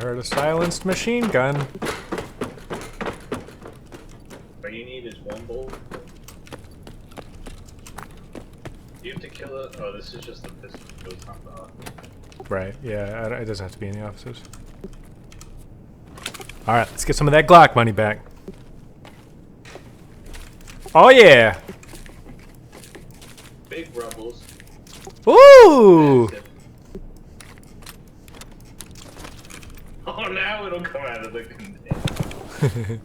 heard a silenced machine gun. All you need is one bolt. You have to kill it. Oh, this is just the pistol. It's not the office. Right, yeah, it doesn't have to be in the offices. Alright, let's get some of that Glock money back. Oh yeah! Big rebels. Ooh! Oh, now it'll come out of the container.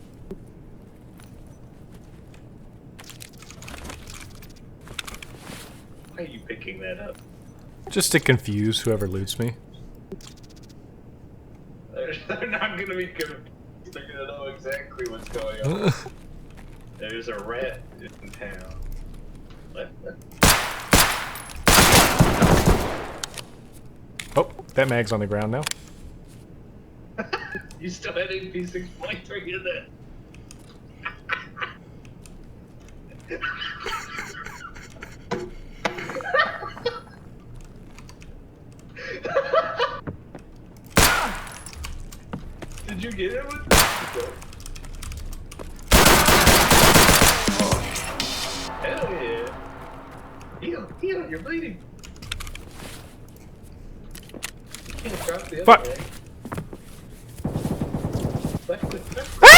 Why are you picking that up? Just to confuse whoever loots me. They're not gonna be confused. They're gonna know exactly what's going on. There's a rat in town. Oh, that mag's on the ground now. You still had AP6.3 in there. Did you get it with Hell yeah. Heal, you're bleeding. You can't drop the Fuck. other way. Left click, left click.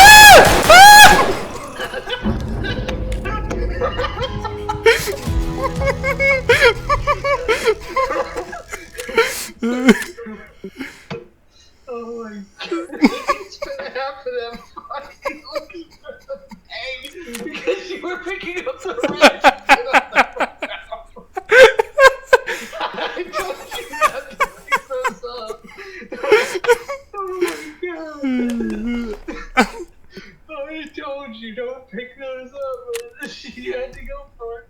Oh my god. It's been half of them fucking looking for the bag because you were picking up the wrench. I told you not to pick those up. Oh my god. Oh, I told you don't pick those up. You had to go for it.